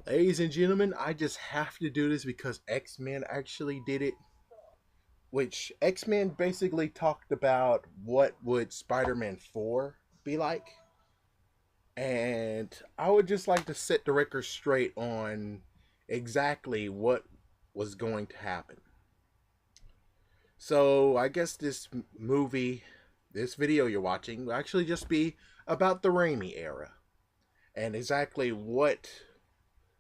Ladies and gentlemen, I just have to do this because X-Men actually did it. Which X-Men basically talked about what would Spider-Man 4 be like. And I would just like to set the record straight on exactly what was going to happen. So I guess this movie, this video you're watching, will actually just be about the Raimi era. And exactly what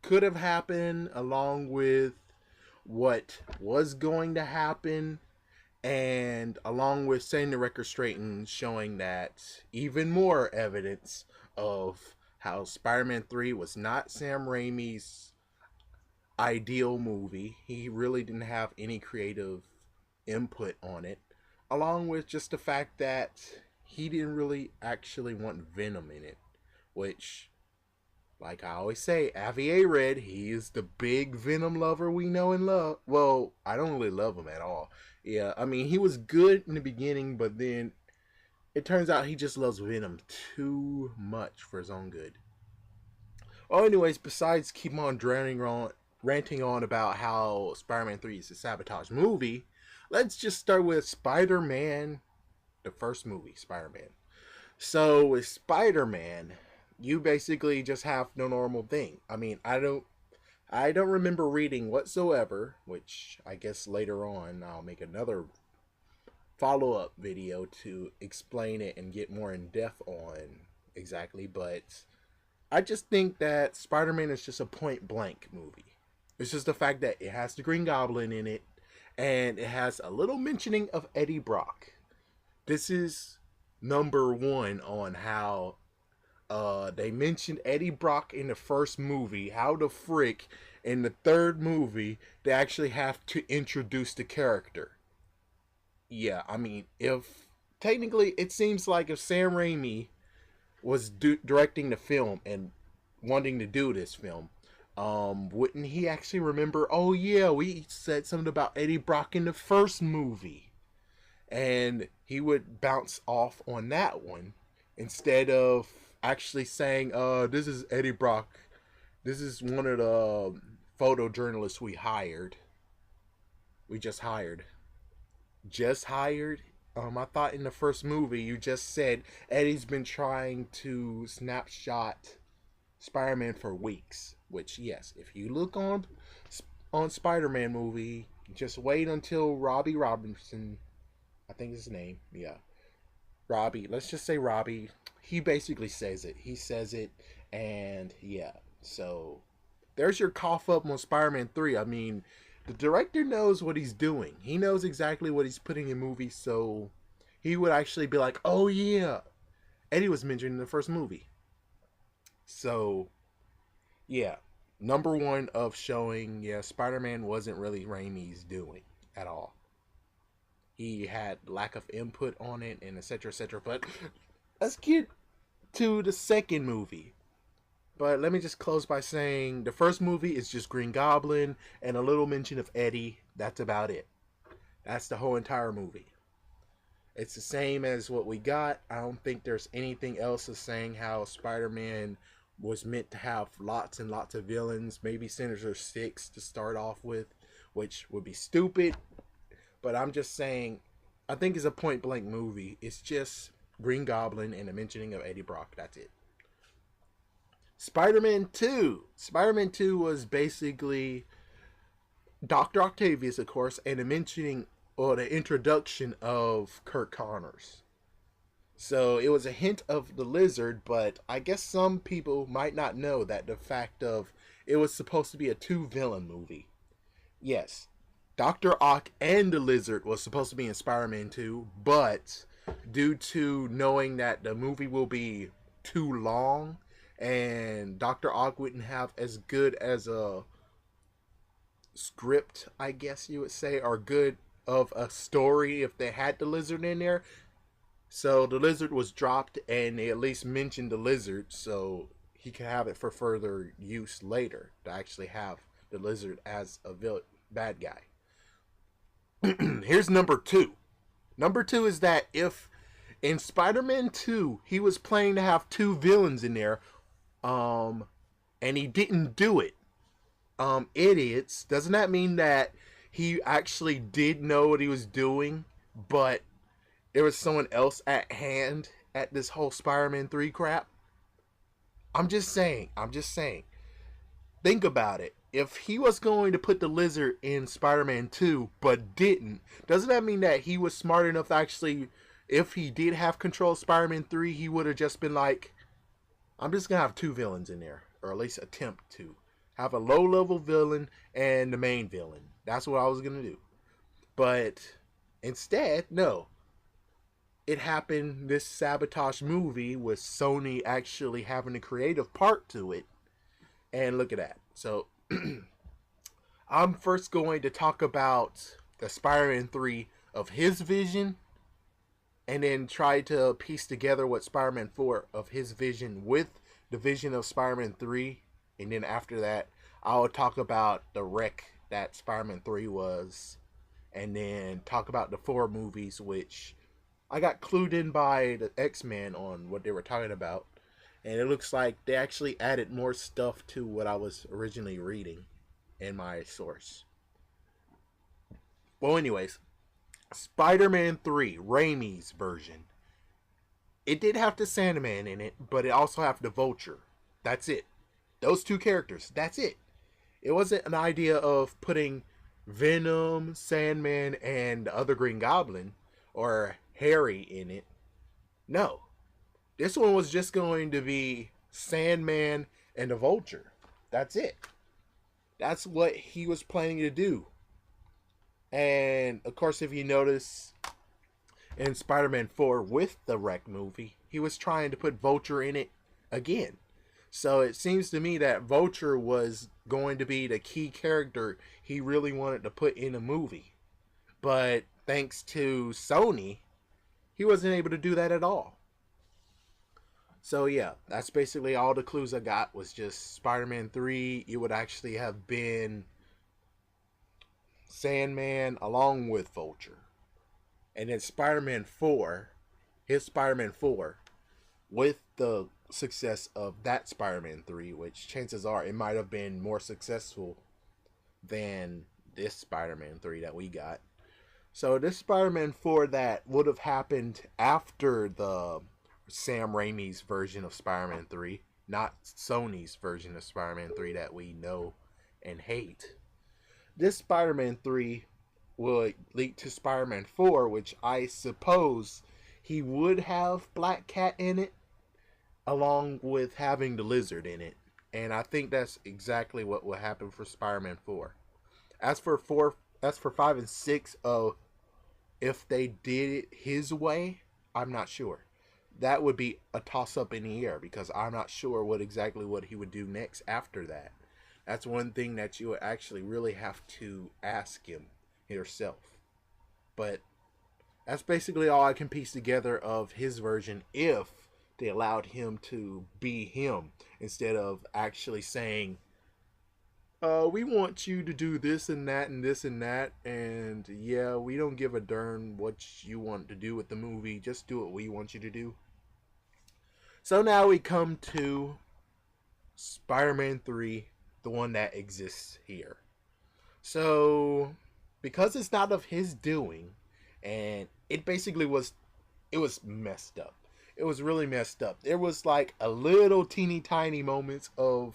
could have happened along with what was going to happen, and along with setting the record straight and showing that even more evidence of how Spider-Man 3 was not Sam Raimi's ideal movie. He really didn't have any creative input on it, along with just the fact that he didn't really actually want Venom in it, which, like I always say, Avi Red, he is the big Venom lover we know and love. Well, I don't really love him at all. Yeah, I mean, he was good in the beginning, but then it turns out he just loves Venom too much for his own good. Well, anyways, besides keep on ranting on about how Spider-Man 3 is a sabotage movie, let's just start with Spider-Man, the first movie, Spider-Man. So with Spider-Man, you basically just have no normal thing. I mean, I don't remember reading whatsoever, which I guess later on I'll make another follow-up video to explain it and get more in depth on exactly, but I just think that Spider-Man is just a point blank movie. It's just the fact that it has the Green Goblin in it and it has a little mentioning of Eddie Brock. This is number one on how they mentioned Eddie Brock in the first movie. How the frick in the third movie they actually have to introduce the character? Yeah, I mean, if technically it seems like if Sam Raimi was directing the film and wanting to do this film, wouldn't he actually remember? Oh yeah, we said something about Eddie Brock in the first movie, and he would bounce off on that one instead of actually saying, this is Eddie Brock. This is one of the photojournalists we hired. We just hired. Just hired? I thought in the first movie you just said Eddie's been trying to snapshot Spider-Man for weeks. Which, yes, if you look on Spider-Man movie, just wait until Robbie Robinson, I think is his name, yeah, Robbie, let's just say Robbie, he basically says it. He says it, and yeah. So, there's your cough up on Spider-Man 3. I mean, the director knows what he's doing. He knows exactly what he's putting in movies, so he would actually be like, oh yeah, Eddie was mentioned in the first movie. So, yeah. Number one of showing, yeah, Spider-Man wasn't really Raimi's doing at all. He had lack of input on it and etc etc. But let's get to the second movie. But let me just close by saying the first movie is just Green Goblin and a little mention of Eddie. That's about it. That's the whole entire movie. It's the same as what we got. I don't think there's anything else of saying how Spider-Man was meant to have lots and lots of villains. Maybe Sinister Six to start off with, which would be stupid. But I'm just saying, I think it's a point blank movie. It's just Green Goblin and a mentioning of Eddie Brock. That's it. Spider-Man 2. Spider-Man 2 was basically Dr. Octavius, of course, and a mentioning or the introduction of Kirk Connors. So it was a hint of the Lizard, but I guess some people might not know that the fact of it was supposed to be a two villain movie. Yes, Dr. Ock and the Lizard was supposed to be in Spider-Man 2, but due to knowing that the movie will be too long and Dr. Ock wouldn't have as good as a script, I guess you would say, or good of a story if they had the Lizard in there. So the Lizard was dropped and they at least mentioned the Lizard so he could have it for further use later to actually have the Lizard as a bad guy. Here's number two. Number two is that if in Spider-Man 2 he was planning to have two villains in there, and he didn't do it, idiots. Doesn't that mean that he actually did know what he was doing, but there was someone else at hand at this whole Spider-Man 3 crap? I'm just saying. I'm just saying. Think about it. If he was going to put the lizard in Spider-Man 2 but didn't, doesn't that mean that he was smart enough to actually, if he did have control of Spider-Man 3, he would have just been like, I'm just going to have two villains in there, or at least attempt to. Have a low-level villain and the main villain. That's what I was going to do. But instead, no. It happened, this sabotage movie, with Sony actually having a creative part to it. And look at that. So, I'm first going to talk about the Spider-Man 3 of his vision, and then try to piece together what Spider-Man 4 of his vision with the vision of Spider-Man 3. And then after that, I'll talk about the wreck that Spider-Man 3 was, and then talk about the four movies, which I got clued in by the Xmen on what they were talking about. And it looks like they actually added more stuff to what I was originally reading in my source. Well, anyways, Spider-Man 3, Raimi's version. It did have the Sandman in it, but it also have the Vulture. That's it. Those two characters. That's it. It wasn't an idea of putting Venom, Sandman, and the other Green Goblin, or Harry in it. No. This one was just going to be Sandman and the Vulture. That's it. That's what he was planning to do. And, of course, if you notice, in Spider-Man 4 with the Wreck movie, he was trying to put Vulture in it again. So it seems to me that Vulture was going to be the key character he really wanted to put in a movie. But thanks to Sony, he wasn't able to do that at all. So yeah, that's basically all the clues I got, was just Spider-Man 3. It would actually have been Sandman along with Vulture. And then Spider-Man 4, his Spider-Man 4, with the success of that Spider-Man 3, which chances are it might have been more successful than this Spider-Man 3 that we got. So this Spider-Man 4 that would have happened after the Sam Raimi's version of Spider-Man 3, not Sony's version of Spider-Man 3 that we know and hate. This Spider-Man 3 would lead to Spider-Man 4, which I suppose he would have Black Cat in it, along with having the Lizard in it. And I think that's exactly what will happen for Spider-Man 4. As for 5 and 6, if they did it his way, I'm not sure. That would be a toss-up in the air, because I'm not sure what he would do next after that. That's one thing that you would actually really have to ask him yourself. But that's basically all I can piece together of his version, if they allowed him to be him, instead of actually saying, we want you to do this and that and this and that, and yeah, we don't give a darn what you want to do with the movie, just do what we want you to do. So now we come to Spider-Man 3, the one that exists here. So, because it's not of his doing, and it basically was, it was messed up. It was really messed up. There was like a little teeny tiny moments of,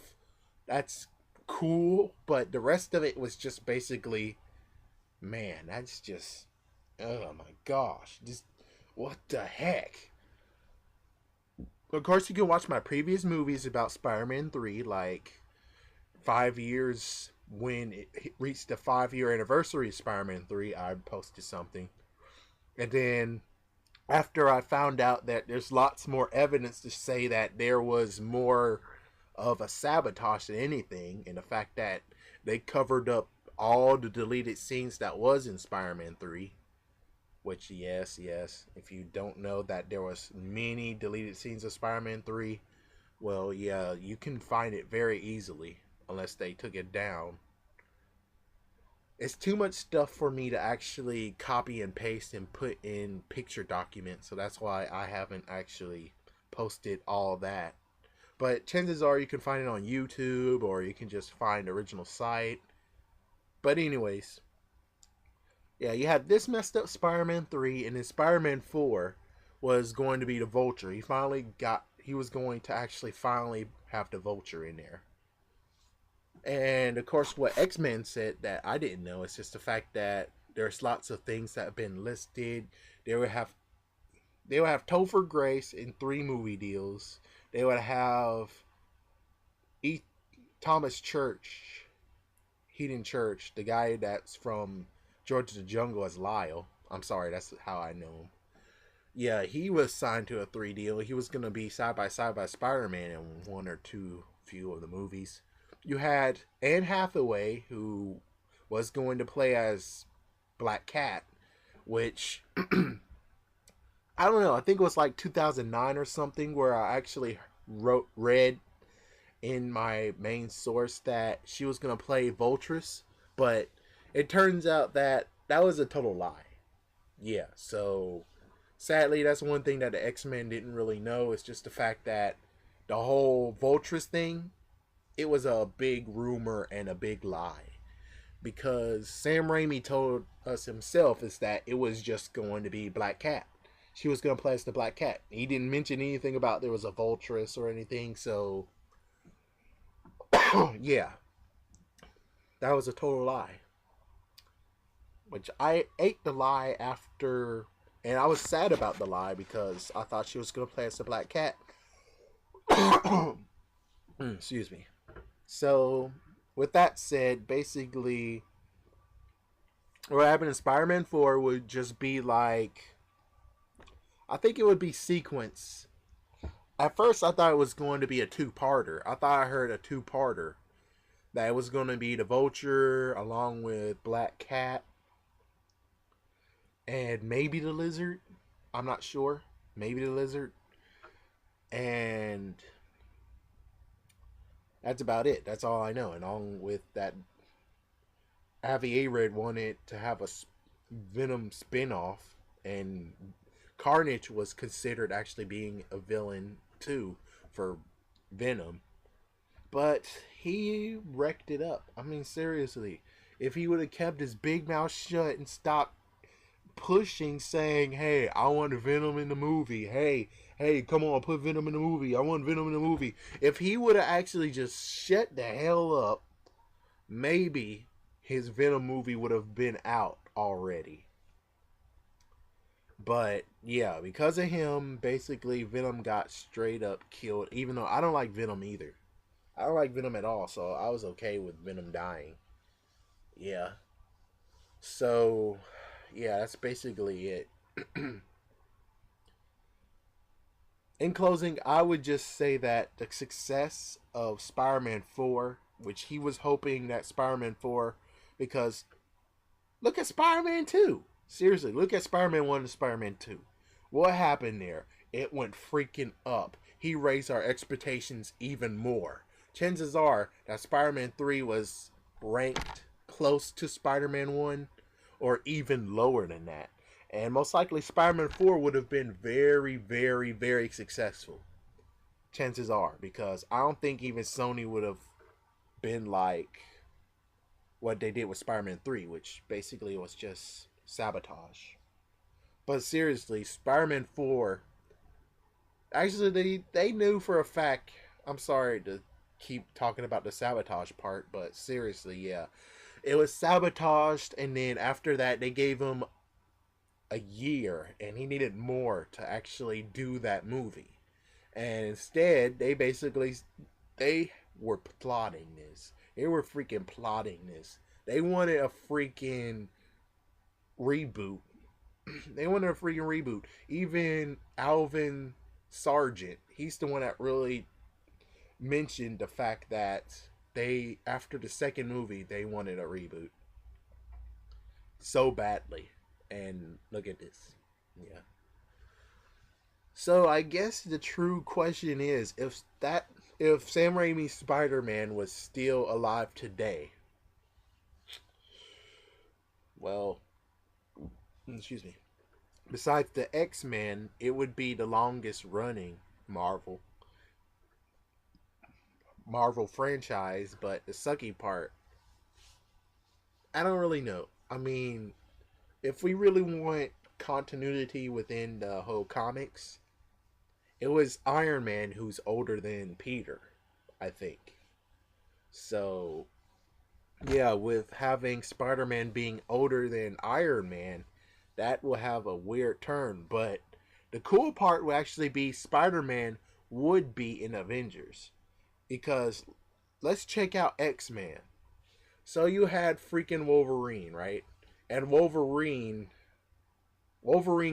that's cool, but the rest of it was just basically, man, that's just, oh my gosh, just, what the heck? Of course, you can watch my previous movies about Spider-Man 3, like 5 years, when it reached the 5-year anniversary of Spider-Man 3, I posted something. And then, after I found out that there's lots more evidence to say that there was more of a sabotage than anything, and the fact that they covered up all the deleted scenes that was in Spider-Man 3, which, yes, if you don't know that there was many deleted scenes of Spider-Man 3, well, yeah, you can find it very easily, unless they took it down. It's too much stuff for me to actually copy and paste and put in picture documents, so that's why I haven't actually posted all that. But chances are you can find it on YouTube or you can just find the original site. But anyways, yeah, you had this messed up Spider-Man 3, and then Spider-Man 4 was going to be the Vulture. He was going to actually finally have the Vulture in there. And of course, what Xmen said that I didn't know is just the fact that there's lots of things that have been listed. They would have Topher Grace in 3 movie deals. They would have E. Thomas Church, Heaton Church, the guy that's from George of the Jungle as Lyle. I'm sorry, that's how I know him. Yeah, he was signed to a 3 deal. He was going to be side by side by Spider-Man in one or two few of the movies. You had Anne Hathaway, who was going to play as Black Cat, which I don't know. I think it was like 2009 or something where I actually read in my main source that she was going to play Voltress, but it turns out that that was a total lie. Yeah, so sadly, that's one thing that the X-Men didn't really know. It's just the fact that the whole Voltress thing, it was a big rumor and a big lie. Because Sam Raimi told us himself is that it was just going to be Black Cat. She was going to play as the Black Cat. He didn't mention anything about there was a Voltress or anything, so yeah, that was a total lie. Which I ate the lie after, and I was sad about the lie because I thought she was going to play as the Black Cat. Excuse me. So, with that said, basically, what happened in Spider-Man 4 would just be like, I think it would be sequence. At first, I thought it was going to be a 2-parter. I thought I heard a 2-parter. That it was going to be the Vulture along with Black Cat and maybe the Lizard. I'm not sure. Maybe the Lizard. And that's about it. That's all I know. And along with that, Avi Arad wanted to have a Venom spin-off, and Carnage was considered actually being a villain too for Venom. But he wrecked it up. I mean, seriously, if he would have kept his big mouth shut and stopped pushing, saying, "Hey, I want Venom in the movie. Hey, come on, put Venom in the movie. I want Venom in the movie." If he would have actually just shut the hell up, maybe his Venom movie would have been out already. But yeah, because of him, basically Venom got straight up killed. Even though I don't like Venom either. I don't like Venom at all, so I was okay with Venom dying. Yeah. So, yeah, that's basically it. In closing, I would just say that the success of Spider-Man 4, which he was hoping that Spider-Man 4, because look at Spider-Man 2. Seriously, look at Spider-Man 1 and Spider-Man 2. What happened there? It went freaking up. He raised our expectations even more. Chances are that Spider-Man 3 was ranked close to Spider-Man 1 or even lower than that. And most likely Spider-Man 4 would have been very, very, very successful. Chances are. Because I don't think even Sony would have been like what they did with Spider-Man 3, which basically was just sabotage. But seriously, Spider-Man 4, actually they knew for a fact, I'm sorry to keep talking about the sabotage part, but seriously, yeah. It was sabotaged, and then after that they gave him a year, and he needed more to actually do that movie. And instead, they were plotting this. They were freaking plotting this. They wanted a freaking reboot. They wanted a freaking reboot. Even Alvin Sargent, he's the one that really mentioned the fact that they, after the second movie, they wanted a reboot so badly. And look at this. Yeah. So I guess the true question is, if Sam Raimi's Spider-Man was still alive today, well, excuse me, besides the X-Men, it would be the longest running Marvel. Marvel franchise, but the sucky part, I don't really know. I mean, if we really want continuity within the whole comics, it was Iron Man who's older than Peter, I think. So, yeah, with having Spider Man being older than Iron Man, that will have a weird turn. But the cool part will actually be Spider Man would be in Avengers. Because let's check out Xmen. So you had freaking Wolverine, right? And Wolverine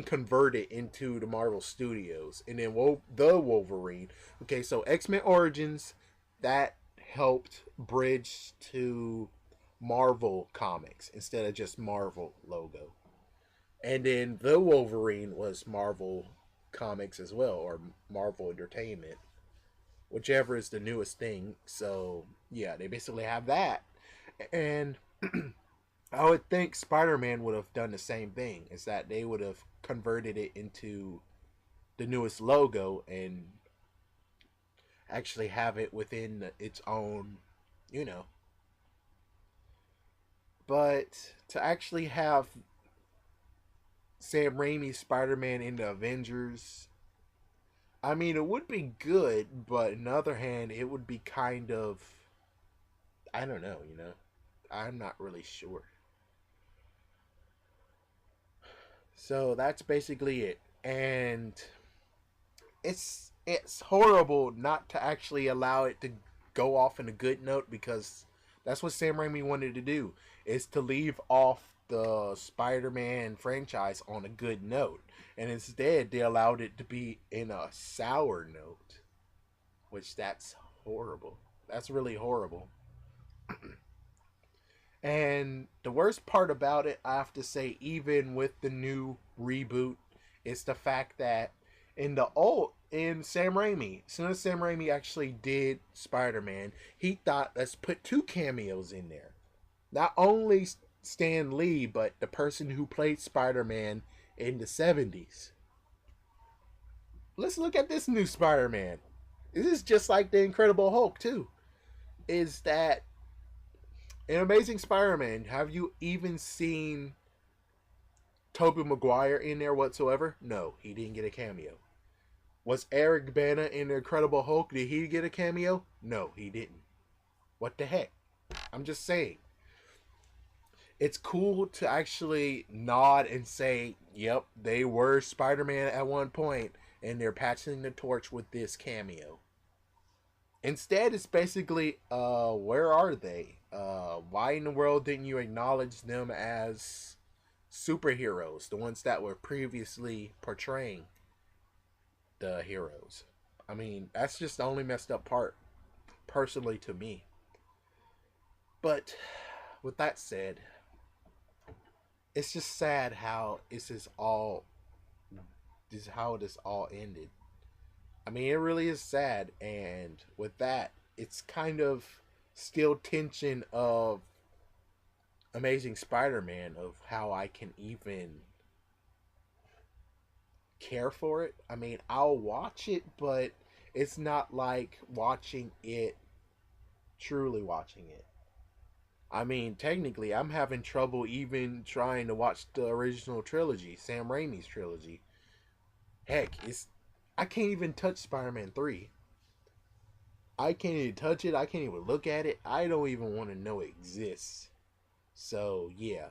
converted into the Marvel Studios, and then the Wolverine. Okay, so X-Men Origins that helped bridge to Marvel Comics instead of just Marvel logo, and then the Wolverine was Marvel Comics as well, or Marvel Entertainment, whichever is the newest thing. So yeah, they basically have that, and I would think Spider Man would have done the same thing. Is that they would have converted it into the newest logo and actually have it within its own, you know. But to actually have Sam Raimi's Spider Man in the Avengers, I mean, it would be good, but on the other hand, it would be kind of, I don't know, you know. I'm not really sure. So that's basically it. And it's horrible not to actually allow it to go off in a good note, because that's what Sam Raimi wanted to do, is to leave off the Spider-Man franchise on a good note. And instead they allowed it to be in a sour note, which that's horrible. That's really horrible. And the worst part about it, I have to say, even with the new reboot, is the fact that in Sam Raimi, as soon as Sam Raimi actually did Spider Man, he thought, let's put two cameos in there. Not only Stan Lee, but the person who played Spider Man in the 70s. Let's look at this new Spider Man. This is just like the Incredible Hulk, too. Is that in Amazing Spider Man, have you even seen Tobey Maguire in there whatsoever? No, he didn't get a cameo. Was Eric Bana in the Incredible Hulk? Did he get a cameo? No, he didn't. What the heck? I'm just saying. It's cool to actually nod and say, yep, they were Spider-Man at one point, and they're passing the torch with this cameo. Instead, it's basically, where are they? Why in the world didn't you acknowledge them as superheroes, the ones that were previously portraying the heroes? I mean, that's just the only messed up part, personally, to me. But with that said, it's just sad how this is how this all ended. I mean, it really is sad, and with that, it's kind of still tension of Amazing Spider-Man, of how I can even care for it. I mean, I'll watch it, but it's not like watching it, truly watching it. I mean, technically, I'm having trouble even trying to watch the original trilogy, Sam Raimi's trilogy. Heck, it's I can't even touch Spider-Man 3. I can't even touch it. I can't even look at it. I don't even want to know it exists. So, yeah.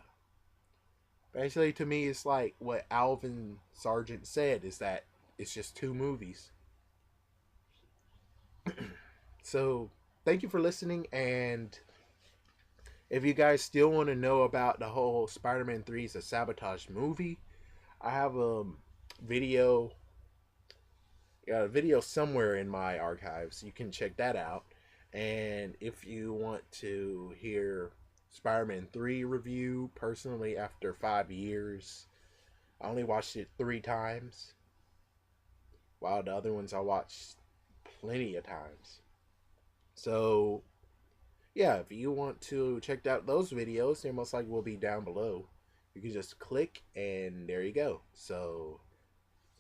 Basically, to me, it's like what Alvin Sargent said, is that it's just two movies. So, thank you for listening, and if you guys still want to know about the whole Spider-Man 3 is a sabotage movie, I have video a video somewhere in my archives. You can check that out. And if you want to hear Spider-Man 3 review, personally, after 5 years, I only watched it 3 times, while the other ones I watched plenty of times. So, yeah, if you want to check out those videos, they most likely will be down below. You can just click, and there you go. So,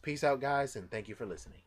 peace out, guys, and thank you for listening.